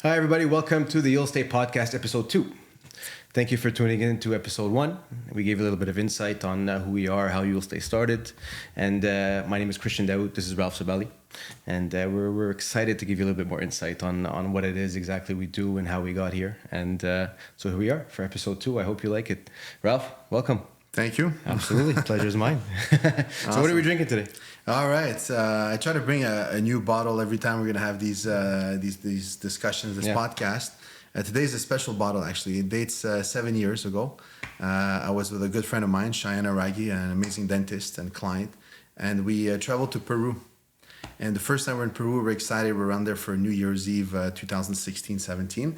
Hi, everybody. Welcome to the Yulstay podcast, episode 2. Thank you for tuning in to episode 1. We gave a little bit of insight on who we are, how Yulstay started. And my name is Christian Daoud. This is Ralph Sabali. And we're excited to give you a little bit more insight on what it is exactly we do and how we got here. And so here we are for episode 2. I hope you like it. Ralph, welcome. Thank you. Absolutely. Pleasure is mine. So what are we drinking today? All right. I try to bring a new bottle every time we're going to have these discussions, this podcast. Today's a special bottle, actually. It dates 7 years ago. I was with a good friend of mine, Cheyenne Aragi, an amazing dentist and client. And we traveled to Peru. And the first time we're in Peru, we're excited. We're around there for New Year's Eve 2016-17.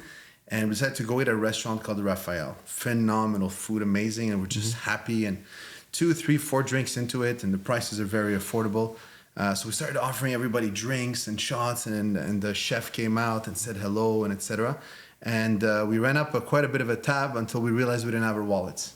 And we decided to go eat at a restaurant called Rafael. Phenomenal food, amazing. And we're just happy. And 2, 3, 4 drinks into it. And the prices are very affordable. So we started offering everybody drinks and shots. And the chef came out and said hello and etc. And we ran up quite a bit of a tab until we realized we didn't have our wallets.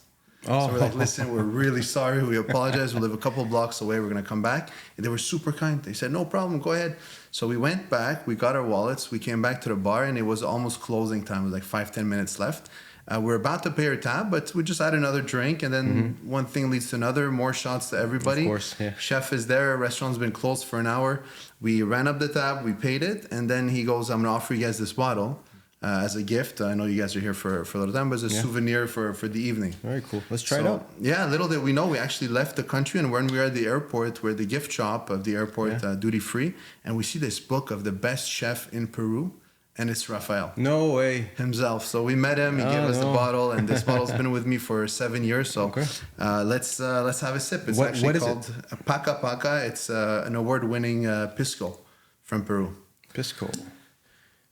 Oh. So we're like, listen, we're really sorry. We apologize. We live a couple of blocks away. We're going to come back. And they were super kind. They said, no problem. Go ahead. So we went back. We got our wallets. We came back to the bar, and it was almost closing time. It was like 5-10 minutes left. We're about to pay our tab, but we just had another drink. And then one thing leads to another. More shots to everybody. Of course, yeah. Chef is there. Restaurant's been closed for an hour. We ran up the tab. We paid it. And then he goes, I'm going to offer you guys this bottle. As a gift. I know you guys are here for a little time, but as a souvenir for the evening. Very cool. Let's try it out. Yeah, little did we know, we actually left the country, and when we were at the airport, we're at the gift shop of the airport, duty free, and we see this book of the best chef in Peru, and it's Rafael. No way. Himself. So we met him, he gave us the bottle, and this bottle's been with me for 7 years, so let's have a sip. It's what is called Paca Paca. It's an award-winning Pisco from Peru.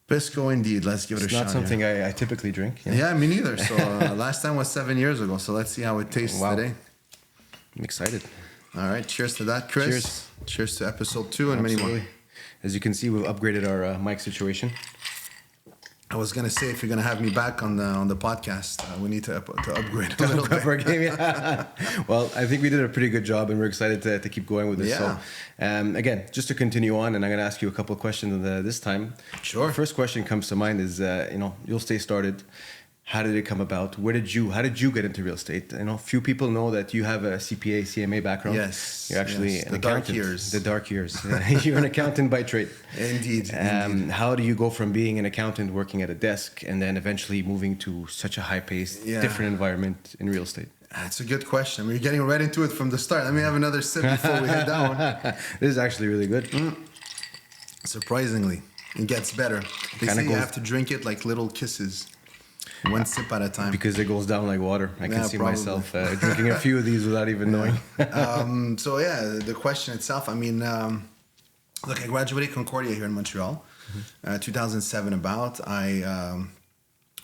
Pisco, indeed. Let's give it a shot. It's not something I typically drink. Yeah, me neither. So last time was 7 years ago. So let's see how it tastes today. I'm excited. All right. Cheers to that, Chris. Cheers to episode 2 and many more. As you can see, we've upgraded our mic situation. I was gonna say, if you're gonna have me back on the podcast, we need to upgrade a little bit. Our game, yeah. Well, I think we did a pretty good job, and we're excited to keep going with this. Yeah. So, again, just to continue on, and I'm gonna ask you a couple of questions this time. Sure. The first question comes to mind is, Yulstay started. How did it come about? How did you get into real estate? Few people know that you have a CPA, CMA background. Yes. You're actually an accountant. The dark years. You're an accountant by trade. Indeed. How do you go from being an accountant working at a desk and then eventually moving to such a high-paced, different environment in real estate? That's a good question. We're getting right into it from the start. Let me have another sip before we head down. This is actually really good. Surprisingly, it gets better. They say you have to drink it like little kisses. One sip at a time. Because it goes down like water. I can see myself drinking a few of these without even knowing. The question itself, I mean, look, I graduated Concordia here in Montreal, 2007 about. I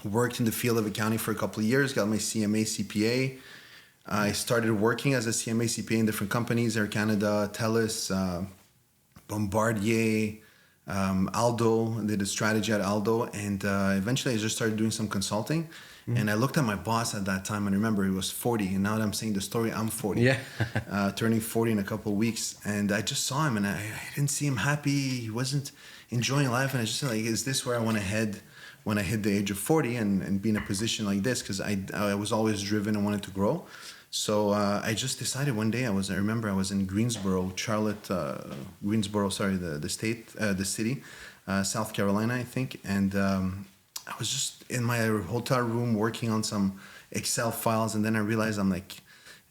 worked in the field of accounting for a couple of years, got my CMA, CPA. I started working as a CMA, CPA in different companies, Air Canada, TELUS, Bombardier, Aldo, did a strategy at Aldo, and eventually I just started doing some consulting. And I looked at my boss at that time, and I remember he was 40, and now that I'm saying the story, I'm 40. Yeah. Turning 40 in a couple of weeks, and I just saw him, and I didn't see him happy. He wasn't enjoying life, and I just said, like, is this where I want to head when I hit the age of 40 and be in a position like this? Because I was always driven and wanted to grow. So I just decided one day, I remember I was in Greensboro, the city, South Carolina, I think. And I was just in my hotel room working on some Excel files. And then I realized, I'm like,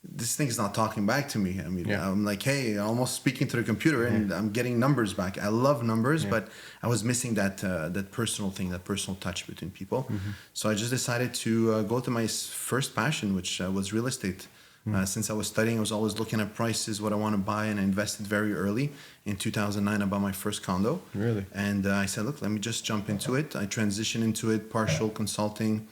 this thing's not talking back to me. I mean, I'm like, hey, almost speaking to the computer, and I'm getting numbers back. I love numbers, but I was missing that personal thing, that personal touch between people. So I just decided to go to my first passion, which was real estate. Since I was studying, I was always looking at prices, what I want to buy, and I invested very early. In 2009, I bought my first condo. Really? And I said, look, let me just jump into it. I transitioned into it, partial consulting,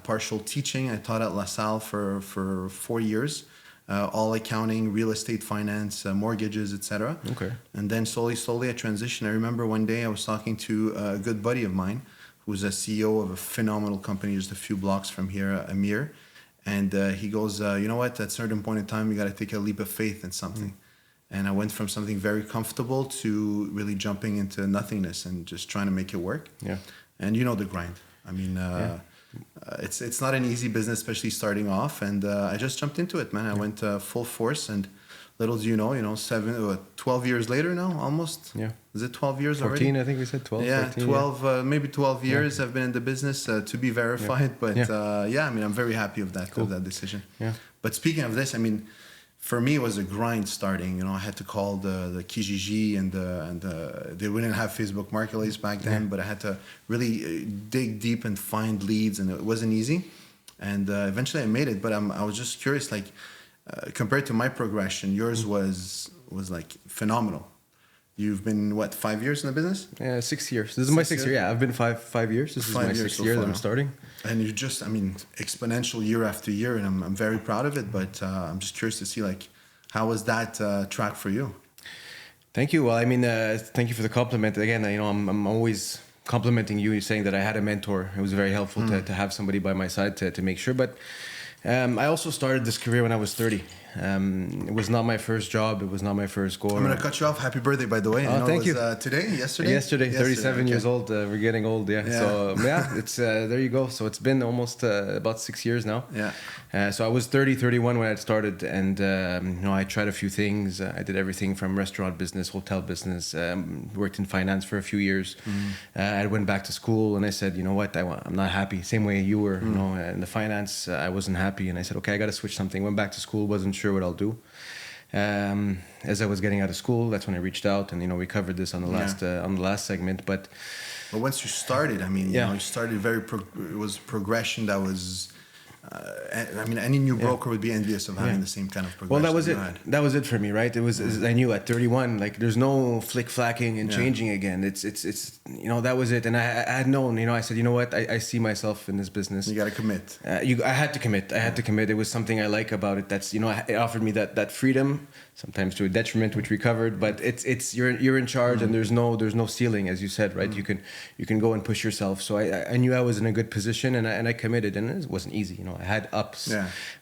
partial teaching. I taught at La Salle for 4 years, all accounting, real estate finance, mortgages, etc. Okay. And then slowly, I transitioned. I remember one day I was talking to a good buddy of mine, who's a CEO of a phenomenal company just a few blocks from here, Amir. And he goes, you know what, at a certain point in time, you got to take a leap of faith in something. And I went from something very comfortable to really jumping into nothingness and just trying to make it work. Yeah. and you know the grind. I mean, it's not an easy business, especially starting off. And I just jumped into it, man. I went full force, and little do you know, 12 years later now, almost. Yeah. Is it 12 years 14, already? I think we said 12. Yeah, 14, 12, maybe 12 years I've been in the business, to be verified. But I mean, I'm very happy of that decision. Yeah. But speaking of this, I mean, for me, it was a grind starting. I had to call the Kijiji and they wouldn't have Facebook Marketplace back then, but I had to really dig deep and find leads, and it wasn't easy. And eventually I made it, but I was just curious, like, compared to my progression, yours was like phenomenal. You've been, 5 years in the business? Yeah, 6 years. This is my sixth year. Yeah, I've been five years. This is my sixth year that I'm starting. And you just, I mean, exponential year after year, and I'm very proud of it. But I'm just curious to see, like, how was that track for you? Thank you. Well, I mean, thank you for the compliment. Again, I'm always complimenting you, saying that I had a mentor. It was very helpful to have somebody by my side to make sure. But I also started this career when I was 30. It was not my first job. It was not my first goal. I'm going to cut you off. Happy birthday, by the way. Oh, thank you. Yesterday, 37 years old. We're getting old, yeah. So, it's there you go. So it's been almost about 6 years now. Yeah. So I was 31 when I started, and I tried a few things. I did everything from restaurant business, hotel business, worked in finance for a few years. I went back to school, and I said, you know what, I'm not happy. Same way you were, in the finance, I wasn't happy, and I said, okay, I got to switch something. Went back to school, wasn't sure what I'll do. As I was getting out of school, that's when I reached out, and we covered this on the last segment. But once you started, I mean, you started it was progression that was. I mean, any new broker would be envious of having the same kind of progression. Well, that was it. That was it for me, right? It was. I knew at 31, like, there's no flick-flacking and changing again. It's that was it. And I had known, I said, you know what? I see myself in this business. You got to commit. I had to commit. I had to commit. It was something I like about it. That's, it offered me that freedom, sometimes to a detriment, which we covered. But it's you're in charge, and there's no ceiling, as you said, right? You can go and push yourself. So I knew I was in a good position, and I committed. And it wasn't easy, I had ups,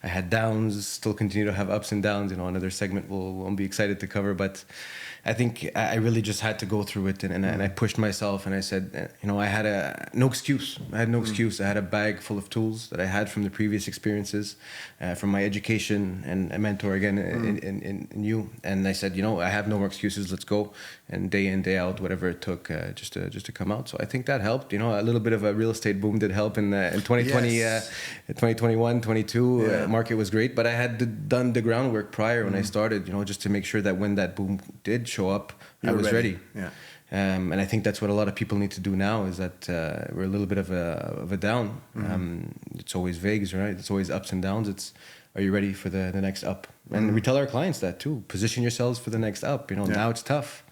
I had downs, still continue to have ups and downs. Another segment we'll be excited to cover. But I think I really just had to go through it, and I pushed myself, and I said, I had no excuse. I had no excuse. I had a bag full of tools that I had from the previous experiences, from my education, and a mentor again in you. And I said, I have no more excuses. Let's go. And day in, day out, whatever it took, just to come out. So I think that helped. A little bit of a real estate boom did help in 2020, 2021, 22. Market was great, but I had done the groundwork prior when I started. Just to make sure that when that boom did show up, I was ready. Yeah. And I think that's what a lot of people need to do now, is that we're a little bit of a down. It's always vague, right? It's always ups and downs. Are you ready for the next up? And we tell our clients that too. Position yourselves for the next up. Now it's tough.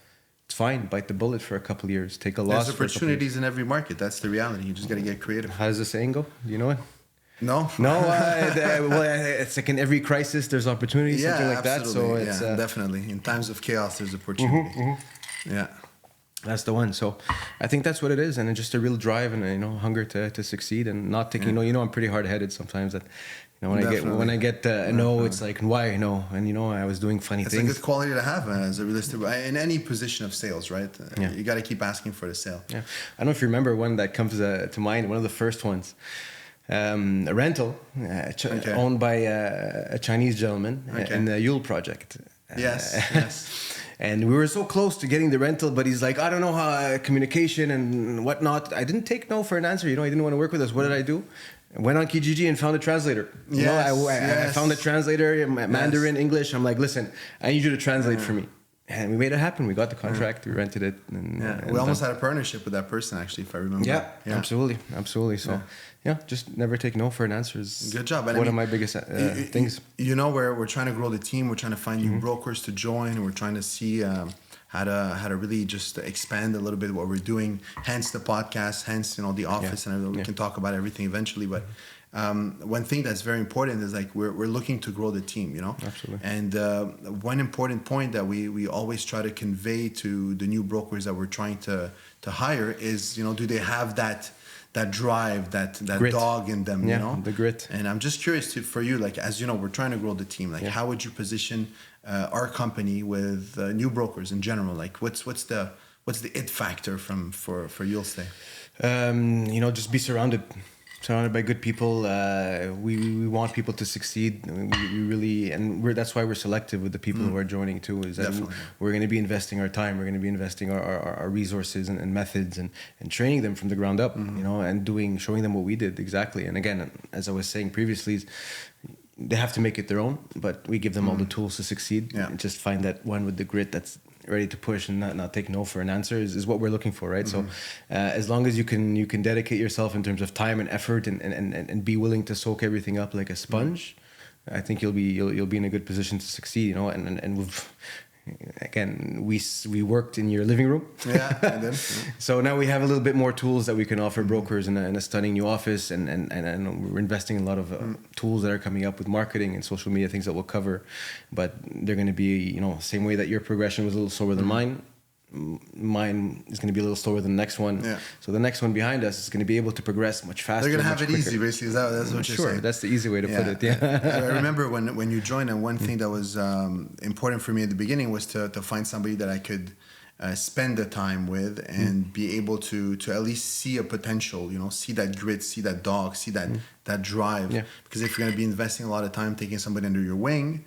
It's fine. Bite the bullet for a couple of years. Take a loss. There's opportunities in every market. That's the reality. You just got to get creative. How does the saying go? Do you know it? No. Well, it's like in every crisis there's opportunity, something like absolutely. that. So it's definitely in times of chaos there's opportunity. Yeah. That's the one. So I think that's what it is, and just a real drive and hunger to succeed, and not taking no. I'm pretty hard-headed sometimes. That when I get no, it's like, why no? And I was doing funny things. It's a good quality to have as a realistic in any position of sales, right? You got to keep asking for the sale. Yeah, I don't know if you remember one that comes to mind. One of the first ones. A rental owned by a Chinese gentleman in the Yule project. Yes. And we were so close to getting the rental, but he's like, I don't know how communication and whatnot. I didn't take no for an answer. He didn't want to work with us. What did I do? I went on Kijiji and found a translator. I found a translator, Mandarin, English. I'm like, listen, I need you to translate for me. And we made it happen. We got the contract. We rented it. And we almost had a partnership with that person, actually, if I remember. Yeah. Absolutely. So, just never take no for an answer. Good job. One of my biggest things. We're trying to grow the team. We're trying to find new brokers to join. And we're trying to see how to really just expand a little bit what we're doing. Hence the podcast, hence, the office. And we can talk about everything eventually. But one thing that's very important is, like, we're looking to grow the team, Absolutely. And one important point that we always try to convey to the new brokers that we're trying to hire is, do they have that drive, that grit. Dog in them, the grit. And I'm just curious for you, like, as we're trying to grow the team, like, how would you position our company with new brokers in general? Like, what's the it factor for Yulstay? Just be surrounded by good people. We want people to succeed. We really, and that's why we're selective with the people who are joining too. Is that Definitely. we're going to be investing our time. We're going to be investing our resources and methods and training them from the ground up. And showing them what we did exactly. And again, as I was saying previously, they have to make it their own, but we give them all the tools to succeed. Yeah. And just find that one with the grit that's ready to push and not take no for an answer is what we're looking for, right? So as long as you can dedicate yourself in terms of time and effort and be willing to soak everything up like a sponge, I think you'll be in a good position to succeed, and we've again, we worked in your living room. Yeah, and then, So now we have a little bit more tools that we can offer brokers in a stunning new office, and we're investing in a lot of tools that are coming up with marketing and social media, things that we'll cover. But they're going to be, same way that your progression was a little slower than mine. Mine is going to be a little slower than the next one. Yeah. So the next one behind us is going to be able to progress much faster. they're going to have much it quicker. easy, basically. That's what you're Sure, saying. that's the easy way to put it. Yeah. I remember when you joined, and one thing that was important for me at the beginning was to find somebody that I could spend the time with and be able to at least see a potential, see that grit, see that dog, see that drive. Yeah. Because if you're going to be investing a lot of time taking somebody under your wing,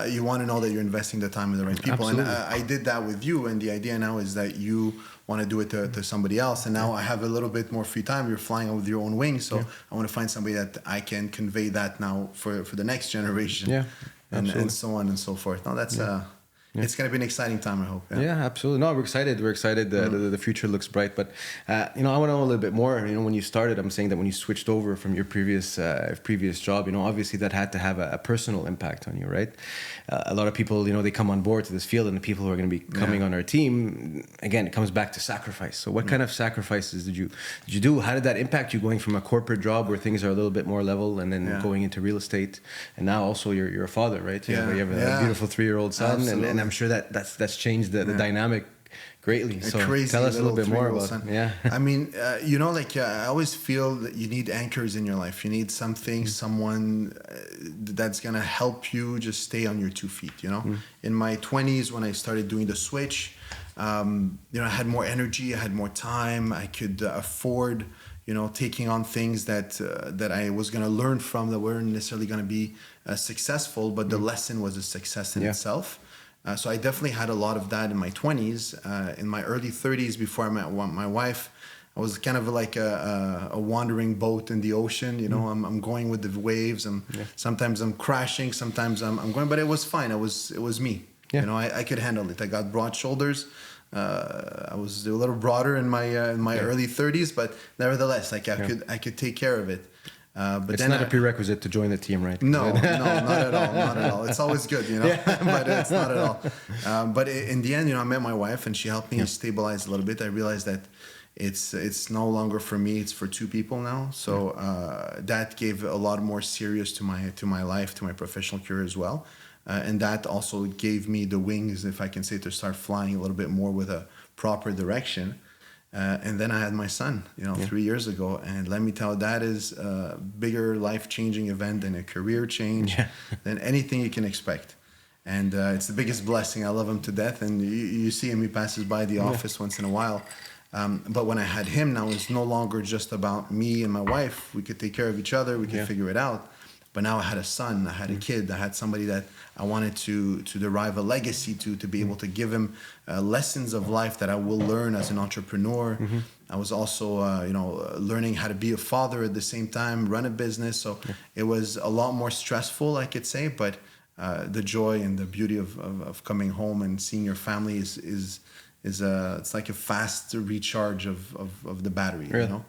you want to know that you're investing the time in the right people. Absolutely. And I did that with you, and the idea now is that you want to do it to somebody else, and now I have a little bit more free time. You're flying with your own wings, so I want to find somebody that I can convey that now for the next generation. Yeah, and so on and so forth. No, that's it's going to be an exciting time, I hope. Yeah, absolutely. No, we're excited. We're excited. The future looks bright. But I want to know a little bit more. When you started, I'm saying that when you switched over from your previous job, obviously that had to have a personal impact on you, right? A lot of people, they come on board to this field, and the people who are going to be coming on our team, again, it comes back to sacrifice. So what kind of sacrifices did you do? How did that impact you going from a corporate job where things are a little bit more level, and then going into real estate, and now also you're a father, right? You have a beautiful 3-year-old son, and I'm sure that's changed the dynamic greatly. So tell us a little bit more about it. Yeah. I mean, I always feel that you need anchors in your life. You need something, someone that's going to help you just stay on your 2 feet, In my 20s, when I started doing the switch, I had more energy, I had more time, I could afford, taking on things that I was going to learn from that weren't necessarily going to be successful, but the lesson was a success in itself. So I definitely had a lot of that in my 20s. In my early 30s, before I met my wife, I was kind of like a wandering boat in the ocean. I'm going with the waves. Sometimes I'm crashing, sometimes I'm going, but it was fine. It was me. Yeah. I could handle it. I got broad shoulders. I was a little broader in my early 30s, but nevertheless, I could take care of it. But it's not a prerequisite to join the team, right? No, not at all, not at all. It's always good, but it's not at all. But in the end, I met my wife, and she helped me stabilize a little bit. I realized that it's no longer for me; it's for 2 people now. So that gave a lot more serious to my life, to my professional career as well, and that also gave me the wings, if I can say, to start flying a little bit more with a proper direction. And then I had my son, 3 years ago. And let me tell you, that is a bigger life-changing event than a career change, than anything you can expect. And it's the biggest blessing. I love him to death. And you see him, he passes by the office once in a while. But when I had him, now it's no longer just about me and my wife. We could take care of each other. We could figure it out. But now I had a son, I had a kid, I had somebody that I wanted to derive a legacy to be able to give him lessons of life that I will learn as an entrepreneur. I was also, learning how to be a father at the same time, run a business. So it was a lot more stressful, I could say, but the joy and the beauty of coming home and seeing your family is it's like a fast recharge of the battery, really?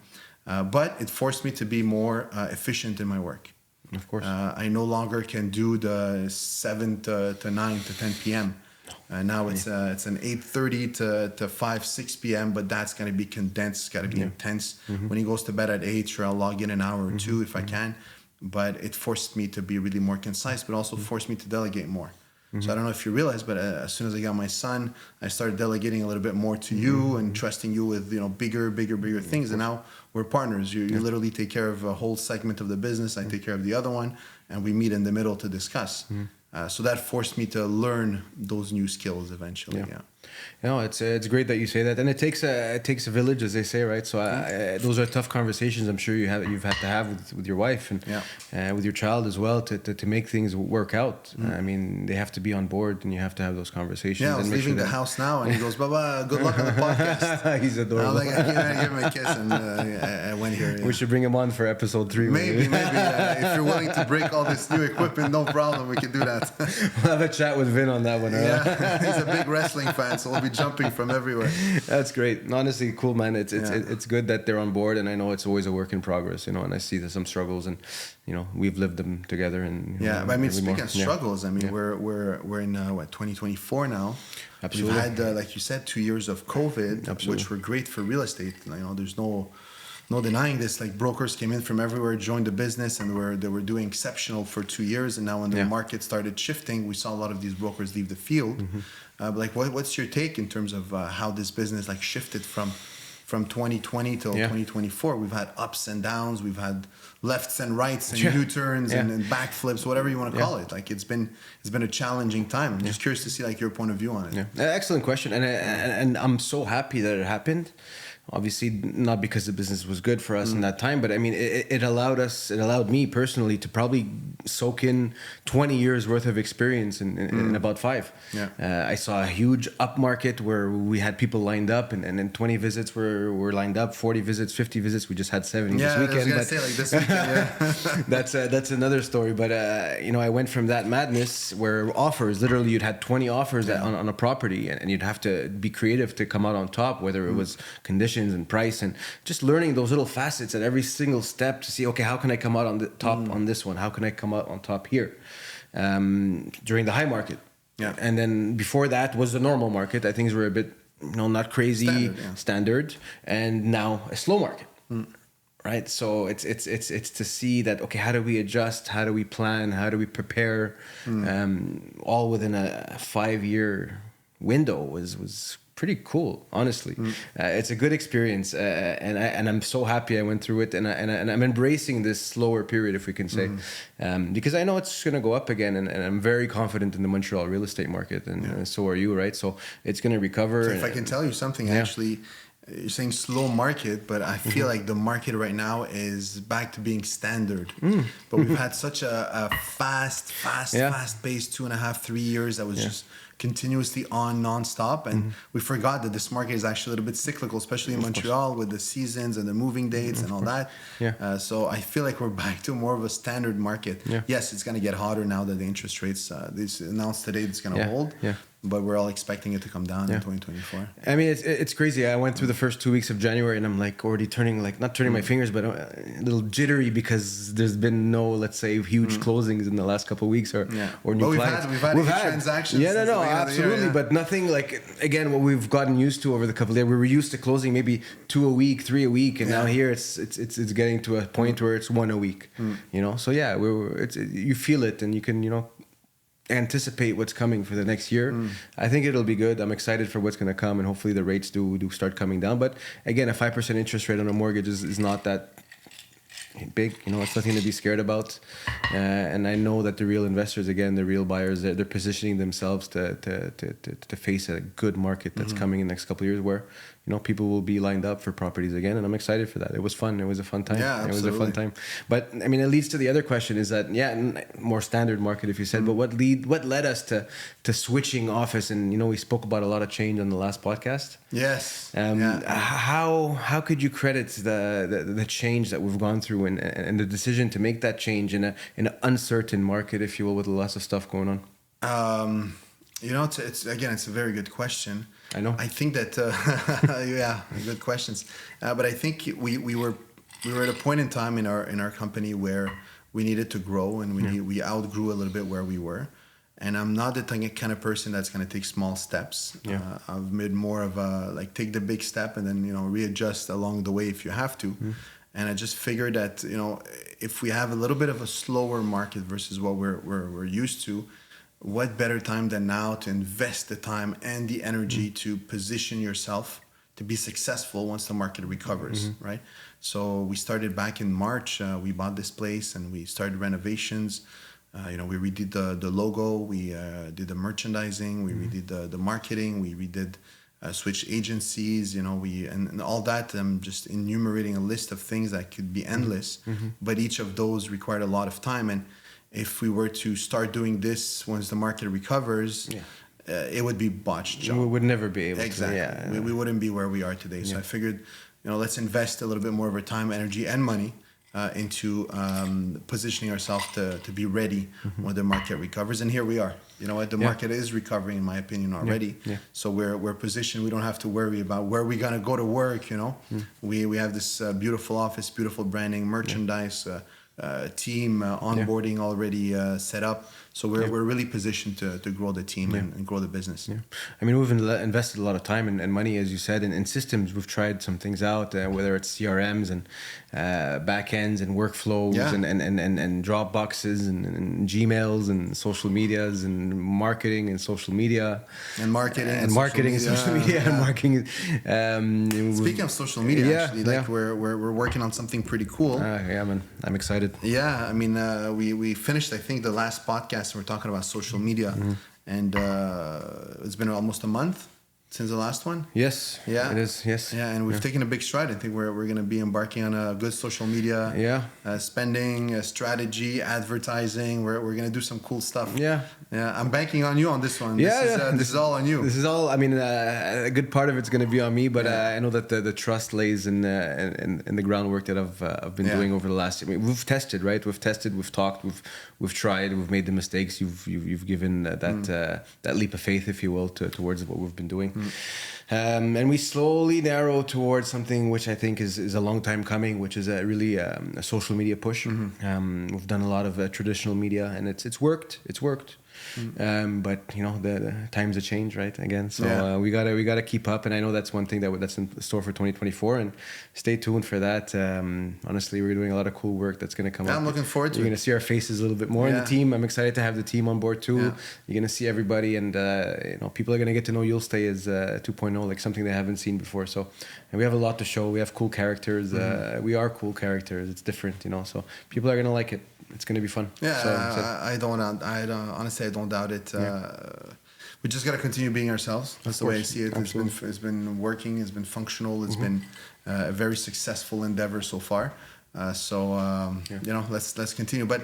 But it forced me to be more efficient in my work. Of course. I no longer can do the 7 to 9 to 10 p.m. Now it's an 8:30 to 5, 6 p.m., but that's going to be condensed. It's got to be intense. When he goes to bed at 8, sure, I'll log in an hour or 2 if I can. But it forced me to be really more concise, but also forced me to delegate more. So I don't know if you realize, but as soon as I got my son, I started delegating a little bit more to you and trusting you with bigger things. And now we're partners. You literally take care of a whole segment of the business. I take care of the other one, and we meet in the middle to discuss. So that forced me to learn those new skills eventually. Yeah. No, it's great that you say that, and it takes a village, as they say, right? So those are tough conversations. I'm sure you've had to have with your wife and with your child as well to make things work out. I mean, they have to be on board, and you have to have those conversations. Yeah, I was leaving the house now, and he goes, "Baba, good luck on the podcast." He's adorable. I was like, I give him a kiss, and I went here. Yeah. We should bring him on for episode 3. Maybe. If you're willing to break all this new equipment, no problem. We can do that. We'll have a chat with Vin on that one. Yeah, he's a big wrestling fan, so we'll be jumping from everywhere. That's great. Honestly, cool, man. It's good that they're on board, and I know it's always a work in progress, you know. And I see there's some struggles, and you know, we've lived them together. And but I mean, speaking of struggles, I mean, we're in 2024 now. Absolutely. We've had, like you said, 2 years of COVID, which were great for real estate. You know, there's no denying this. Like, brokers came in from everywhere, joined the business, and they were doing exceptional for 2 years. And now when the market started shifting, we saw a lot of these brokers leave the field. Like, what's your take in terms of how this business like shifted from 2020 till 2024? We've had ups and downs. We've had lefts and rights and U-turns and backflips, whatever you want to call it. Like, it's been a challenging time. I'm just curious to see like your point of view on it. Excellent question, and I'm so happy that it happened. Obviously, not because the business was good for us in that time, but I mean, it allowed me personally to probably soak in 20 years worth of experience in about 5. I saw a huge up market where we had people lined up, and then 20 visits were lined up, 40 visits, 50 visits. We just had 70 this weekend. I was gonna say, like, this weekend, that's another story. But you know, I went from that madness where offers, literally, you'd had 20 offers on a property, and you'd have to be creative to come out on top, whether it was conditions and price, and just learning those little facets at every single step to see, okay, how can I come out on the top on this one? How can I come out on top here? During the high market. And then before that was the normal market. Things were a bit, you know, not crazy standard, and now a slow market. Right? So it's to see that, okay, how do we adjust? How do we plan? How do we prepare? All within a 5-year window was pretty cool, honestly. It's a good experience, and I'm so happy I went through it, and I'm embracing this slower period, if we can say, because I know it's going to go up again, and I'm very confident in the Montreal real estate market, and so are you, right? So it's going to recover. So if I can tell you something, actually, you're saying slow market, but I feel like the market right now is back to being standard. But we've had such a fast-paced 2.5-3 years that was just continuously on non-stop, and we forgot that this market is actually a little bit cyclical, especially in Montreal with the seasons and the moving dates and all that. So I feel like we're back to more of a standard market. Yes, it's going to get hotter now that the interest rates this announced today it's going to hold. But we're all expecting it to come down in 2024. I mean, it's crazy. I went through the first 2 weeks of January, and I'm like already not turning my fingers, but a little jittery because there's been no, let's say, huge closings in the last couple of weeks or new clients. We've had transactions. Absolutely. But nothing like, again, what we've gotten used to over the couple of days. We were used to closing maybe 2 a week, 3 a week, and now here it's getting to a point where it's 1 a week. You know, so you feel it, and you can, you know, anticipate what's coming for the next year. I think it'll be good. I'm excited for what's going to come, and hopefully the rates do start coming down. But again, a 5% interest rate on a mortgage is not that big. You know, it's nothing to be scared about. And I know that the real investors, again, the real buyers, they're positioning themselves to face a good market that's coming in the next couple of years, where, you know, people will be lined up for properties again, and I'm excited for that. It was fun. It was a fun time. Yeah, absolutely. It was a fun time. But I mean, it leads to the other question: is that more standard market, if you said, but what led us to switching office? And you know, we spoke about a lot of change on the last podcast. Yes. How could you credit the change that we've gone through and the decision to make that change in an uncertain market, if you will, with lots of stuff going on? You know, it's a very good question. I know. I think that good questions. But I think we were at a point in time in our company where we needed to grow, and we outgrew a little bit where we were. And I'm not the kind of person that's going to take small steps. I've made more of a like take the big step and then, you know, readjust along the way if you have to. And I just figured that, you know, if we have a little bit of a slower market versus what we're used to, what better time than now to invest the time and the energy to position yourself to be successful once the market recovers, right? So we started back in March. We bought this place and we started renovations. We redid the logo, we did the merchandising, we redid the marketing, we redid switched agencies, and all that. I'm just enumerating a list of things that could be endless, but each of those required a lot of time. And if we were to start doing this once the market recovers, it would be botched job. We would never be able exactly. to. Exactly. We wouldn't be where we are today. So I figured, let's invest a little bit more of our time, energy, and money into positioning ourselves to be ready when the market recovers. And here we are. You know what? The market is recovering, in my opinion, already. Yeah. So we're positioned. We don't have to worry about where we're gonna go to work. We have this beautiful office, beautiful branding, merchandise. Team onboarding already set up, so we're really positioned to grow the team and grow the business. I mean, we've invested a lot of time and money, as you said, in systems. We've tried some things out, whether it's CRMs and backends and workflows and Dropboxes and Gmails and social medias and marketing and social media and marketing and social media and marketing. Speaking of social media, actually, we're working on something pretty cool. Yeah, man, I'm excited. Yeah, I mean, we finished, I think, the last podcast, and we're talking about social media, and it's been almost a month since the last one. Yes. Yeah. It is. Yes. Yeah, and we've taken a big stride. I think we're going to be embarking on a good social media spending, strategy, advertising. We're going to do some cool stuff. Yeah. Yeah. I'm banking on you on this one. This is all on you. This is all. I mean, a good part of it's going to be on me, but I know that the trust lays in the groundwork that I've been doing over the last. I mean, we've tested, right? We've tested, we've talked, we've tried, we've made the mistakes. You've given that leap of faith, if you will, towards what we've been doing. And we slowly narrow towards something which I think is a long time coming, which is really a social media push. We've done a lot of traditional media, and it's worked. But the times have changed, right? Again, so we gotta keep up, and I know that's one thing that's in store for 2024, and stay tuned for that. Honestly, we're doing a lot of cool work that's gonna come up. I'm looking forward to it. You're gonna see our faces a little bit more in the team. I'm excited to have the team on board too. You're gonna see everybody, and people are gonna get to know Yulstay as 2.0, like something they haven't seen before. So, and we have a lot to show. We have cool characters. We are cool characters. It's different, so people are gonna like it. It's going to be fun. Yeah, so, honestly, I don't doubt it. We just got to continue being ourselves. That's the way I see it. It's been working. It's been functional. It's been a very successful endeavor so far. Let's continue. But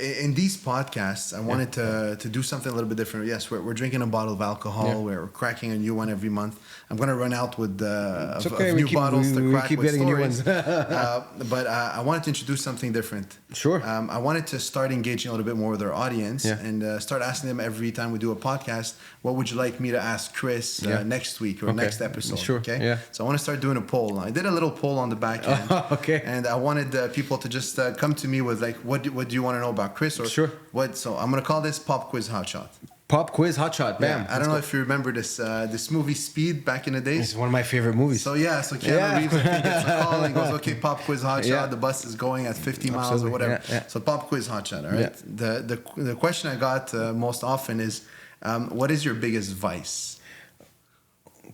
in these podcasts, I wanted to do something a little bit different. Yes, we're drinking a bottle of alcohol. We're cracking a new one every month. I'm going to run out with new bottles to crack with stories. But I wanted to introduce something different. Sure. I wanted to start engaging a little bit more with our audience and start asking them every time we do a podcast, what would you like me to ask Chris next week or next episode? Sure. Okay. Yeah. So I want to start doing a poll. I did a little poll on the back end. Okay. And I wanted people to just come to me with like, what do you want to know about Chris? Or what? So I'm going to call this Pop Quiz Hotshot. Pop Quiz Hotshot. Bam. Yeah, I don't know if you remember this movie Speed back in the days. It's one of my favorite movies. So Keanu Reeves, I think, gets a call and goes, okay, Pop Quiz Hotshot. The bus is going at 50 miles or whatever. So Pop Quiz Hotshot, all right? The question I got most often is, what is your biggest vice?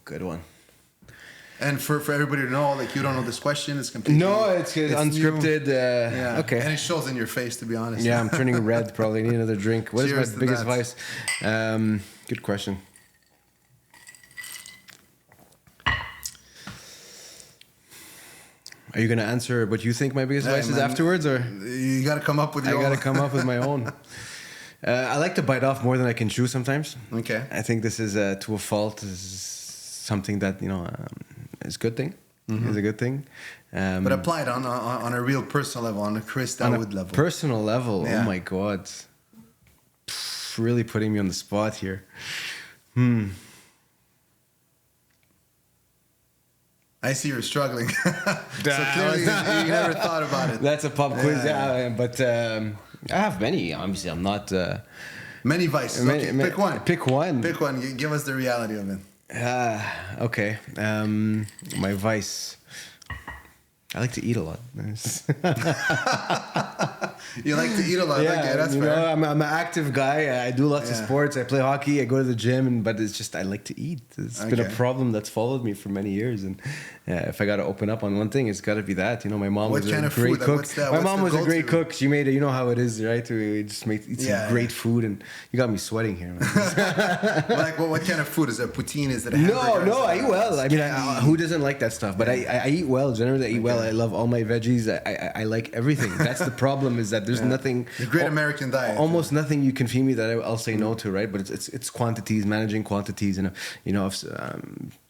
Good one. And for everybody to know, like, you don't know this question, it's completely... No, it's unscripted. Okay. And it shows in your face, to be honest. Yeah, I'm turning red. Probably need another drink. What is my biggest vice? Good question. Are you going to answer what you think my biggest vice is afterwards? Or you got to come up with your own. I got to come up with my own. I like to bite off more than I can chew sometimes. Okay. I think this is, to a fault, is something that, is a good thing. Is a good thing. But apply it on a real personal level, on a Chris Dawood level. Personal level? Oh my God. Really putting me on the spot here. I see you're struggling. So clearly you never thought about it. That's a pop quiz, but I have many. Obviously, I'm not... many vices. Okay, pick one. Pick one. Pick one. Give us the reality of it. Okay. My vice. I like to eat a lot. You like to eat a lot. Okay, that's you fair. know, I'm an active guy. I do lots of sports. I play hockey. I go to the gym, but it's just I like to eat. It's been a problem that's followed me for many years. And if I got to open up on one thing, it's got to be that. You know, my mom was a great cook. My mom was a great cook. She made it. You know how it is, right? We just eat some great food, and you got me sweating here. Like, what kind of food is it? Poutine? Is it? No, I eat well. I mean, who doesn't like that stuff? But I eat well. Generally, I eat well. I love all my veggies. I like everything. That's the problem. Is that there's nothing. The great American diet. Almost nothing you can feed me that I'll say no to, right? But it's quantities, managing quantities, and I've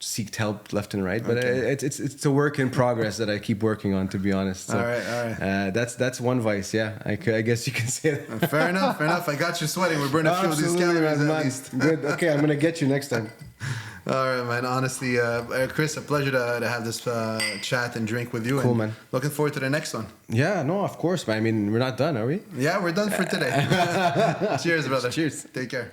seeked help left and right. But it's a work in progress that I keep working on, to be honest. So, all right. That's one vice. Yeah, I guess you can say that. Fair enough. I got you sweating. We're burning a few of these calories at least. Good. Okay, I'm gonna get you next time. All right, man. Honestly, Chris, a pleasure to have this chat and drink with you. Cool, and man. Looking forward to the next one. Yeah, no, of course. I mean, we're not done, are we? Yeah, we're done for today. Cheers, brother. Cheers. Take care.